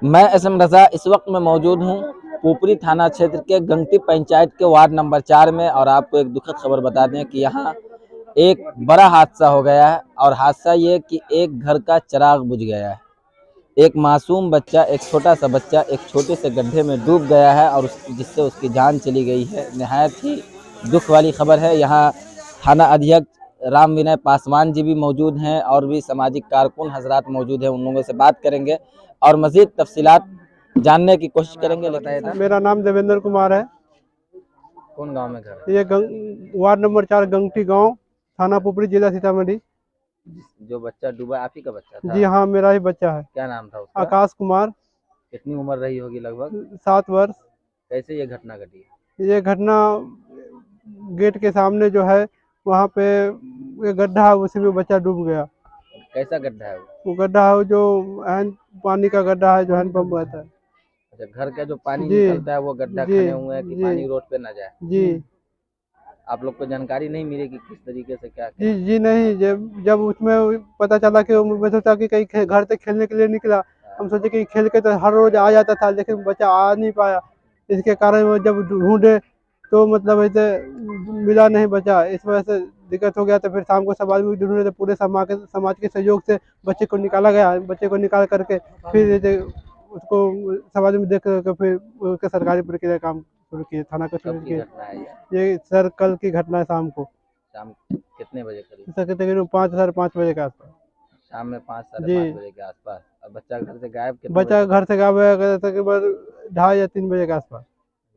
मैं SM रजा इस वक्त मैं मौजूद हूँ पुपरी थाना क्षेत्र के गंगटी पंचायत के वार्ड नंबर 4 में। और आपको एक दुखद खबर बता दें कि यहाँ एक बड़ा हादसा हो गया है। और हादसा ये कि एक घर का चिराग बुझ गया है। एक मासूम बच्चा, एक छोटा सा बच्चा एक छोटे से गड्ढे में डूब गया है और जिससे उसकी जान चली गई है। निहायत ही दुख वाली खबर है। यहाँ थाना अध्यक्ष राम विनय पासवान जी भी मौजूद हैं और भी सामाजिक कारकुन हजरात मौजूद हैं। उन लोगों से बात करेंगे और मजीद तफसीलात जानने की कोशिश करेंगे। बताइए था, मेरा नाम देवेंद्र कुमार है। कौन गांव में घर है? ये वार्ड नंबर 4 गंगटी गांव, थाना पुपरी, जिला सीतामढ़ी। जो बच्चा डूबा आप ही का बच्चा था? जी हाँ, मेरा ही बच्चा है। क्या नाम था उसका? आकाश कुमार। कितनी उम्र रही होगी लगभग? 7 वर्ष। कैसे ये घटना घटी? ये घटना गेट के सामने जो है वहाँ पे ये गड्ढा है, उसी में बच्चा डूब गया। कैसा गड्ढा है वो गड्ढा है जो हैंड पानी का गड्ढा है, जो हैंड पंप रहता है। अच्छा, घर का जो पानी जी निकलता है वो गड्ढा जी खने हुए हैं कि जी पानी रोड पे ना जाए? जी आप लोग को जानकारी नहीं मिली कि किस तरीके से क्या जी जी नहीं, जब उसमें पता चला कि मैं सोचा कि कहीं घर से खेलने के लिए निकला। हम सोचे कि खेल के तो हर रोज आ जाता था, लेकिन बच्चा आ नहीं पाया। इसके कारण वो जब ढूंढे तो मतलब ऐसे मिला नहीं बच्चा। इस वजह से दिक्कत हो गया। तो फिर शाम को सब आदमी ढूंढे तो पूरे समाज के सहयोग से बच्चे को निकाला गया। बच्चे को निकाल करके फिर ऐसे उसको समाज में देख करके फिर उसके सरकारी प्रक्रिया काम शुरू किए, थाना को शुरू कब की किए। घटना है ये सर कल की घटना है, शाम को। शाम कितने बजे करीब? सर तकरीबन 5 बजे के आसपास। शाम में 5 साढ़े जी 5 बजे के आसपास। और बच्चा घर से गायब कितने बच्चा बजे? घर से गायब हुआ तकरीबन 2:30 या 3 बजे के आसपास।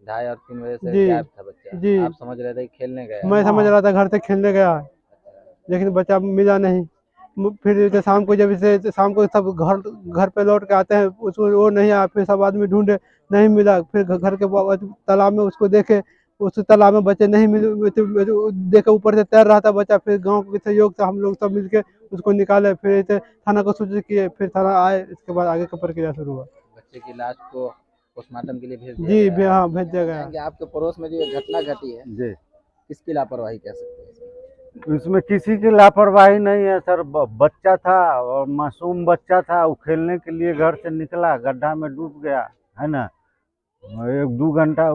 2:30 और 3 बजे से जी गायब था बच्चा। जी आप समझ रहे थे कि खेलने गया मैं है? समझ रहा था घर से खेलने गया है, लेकिन बच्चा मिला नहीं। फिर जैसे शाम को, जब इसे शाम को सब घर पे लौट के आते हैं, उसको वो नहीं आया। फिर सब आदमी ढूंढे, नहीं मिला। फिर घर के तालाब में उसको देखे, उस तालाब में बच्चे नहीं मिले। देखे ऊपर से तैर रहा था बच्चा। फिर गांव के सहयोग से हम लोग सब मिलके उसको निकाले। फिर ऐसे थाना को सूचित किए, फिर थाना आए। इसके बाद आगे का प्रक्रिया शुरू हुआ। बच्चे की लाश को पोस्टमार्टम के लिए भेज दिया जी गया है? हाँ, भेज दिया गया। कि आपके पड़ोस में जो ये घटना घटी है, जी, किसकी लापरवाही कह सकते हैं इसमें? इसमें किसी की लापरवाही नहीं है सर। बच्चा था और मासूम बच्चा था। वो खेलने के लिए घर से निकला, गड्ढा में डूब गया है ना। 1-2 घंटा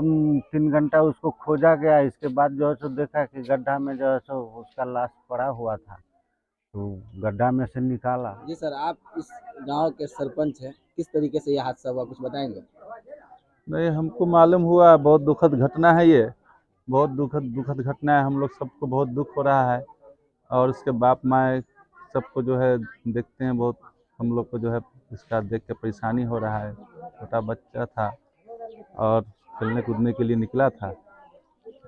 3 घंटा उसको खोजा गया। इसके बाद जो है सो देखा कि गड्ढा में जो है सो उसका लाश पड़ा हुआ था, तो गड्ढा में से निकाला। जी सर, आप इस गांव के सरपंच हैं, किस तरीके से यह हादसा हुआ कुछ बताएंगे? नहीं, हमको मालूम हुआ। बहुत दुखद घटना है ये, बहुत दुखद घटना है। हम लोग सबको बहुत दुख हो रहा है और उसके बाप माँ सबको जो है देखते हैं, बहुत हम लोग को जो है इसका देख के परेशानी हो रहा है। छोटा बच्चा था और खेलने कूदने के लिए निकला था,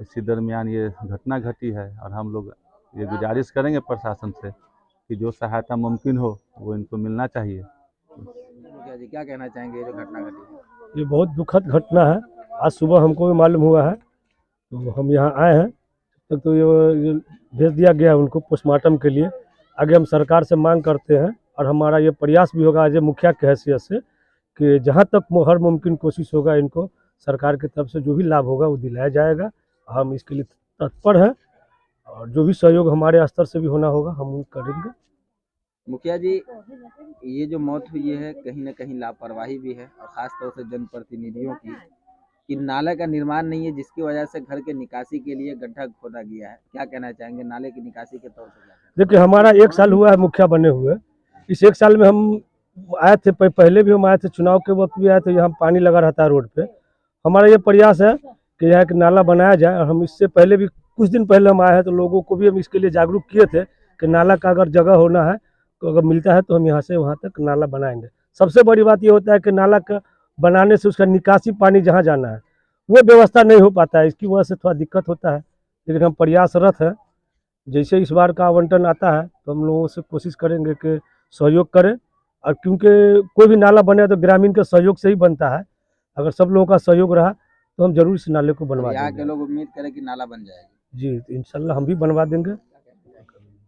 इसी दरमियान ये घटना घटी है। और हम लोग ये गुजारिश करेंगे प्रशासन से कि जो सहायता मुमकिन हो वो इनको मिलना चाहिए। मुखिया जी, क्या कहना चाहेंगे ये जो घटना घटी है? ये बहुत दुखद घटना है। आज सुबह हमको भी मालूम हुआ है, तो हम यहाँ आए हैं। तब तो ये भेज दिया गया है उनको पोस्टमार्टम के लिए। आगे हम सरकार से मांग करते हैं और हमारा ये प्रयास भी होगा आज मुखिया की हैसियत से कि जहाँ तक हर मुमकिन कोशिश होगा इनको सरकार की तरफ से जो भी लाभ होगा वो दिलाया जाएगा। हम इसके लिए तत्पर हैं और जो भी सहयोग हमारे स्तर से भी होना होगा हम करेंगे। मुखिया जी, ये जो मौत हुई है कहीं ना कहीं लापरवाही भी है और खास तौर से जनप्रतिनिधियों की, कि नाले का निर्माण नहीं है जिसकी वजह से घर के निकासी के लिए गड्ढा खोदा गया है। क्या कहना चाहेंगे नाले की निकासी के तौर पर? देखिए, हमारा 1 साल हुआ है मुखिया बने हुए। इस 1 साल में हम आए थे, पहले भी हम आए थे, चुनाव के वक्त भी आए थे। यहाँ पानी लगा रहता है रोड पे। हमारा ये प्रयास है कि यहाँ एक नाला बनाया जाए। और हम इससे पहले भी कुछ दिन पहले हम आए हैं, तो लोगों को भी हम इसके लिए जागरूक किए थे कि नाला का अगर जगह होना है तो अगर मिलता है तो हम यहाँ से वहाँ तक नाला बनाएंगे। सबसे बड़ी बात ये होता है कि नाला का बनाने से उसका निकासी पानी जहाँ जाना है वो व्यवस्था नहीं हो पाता है। इसकी वजह से थोड़ा दिक्कत होता है, लेकिन हम प्रयासरत हैं। जैसे इस बार का आवंटन आता है तो हम लोगों से कोशिश करेंगे कि सहयोग करें। और क्योंकि कोई भी नाला बने तो ग्रामीण के सहयोग से ही बनता है। अगर सब लोगों का सहयोग रहा तो हम जरूर इस नाले को बनवा यहाँ के देंगे। लोग उम्मीद करें कि नाला बन जाएगा। जी, तो इंशाल्लाह हम भी बनवा देंगे।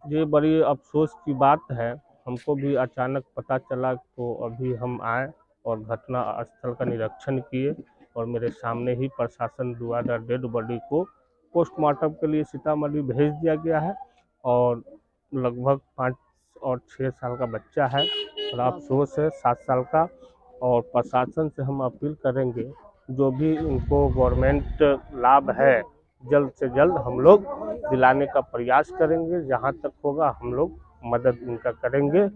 ये बड़ी अफसोस की बात है। हमको भी अचानक पता चला तो अभी हम आए और घटना स्थल का निरीक्षण किए और मेरे सामने ही प्रशासन द्वारा डेड बॉडी को पोस्टमार्टम के लिए सीतामढ़ी भेज दिया गया है। और लगभग 5 और 6 साल का बच्चा है, बड़ा अफसोस है, 7 साल का। और प्रशासन से हम अपील करेंगे जो भी इनको गवर्नमेंट लाभ है जल्द से जल्द हम लोग दिलाने का प्रयास करेंगे। जहाँ तक होगा हम लोग मदद इनका करेंगे।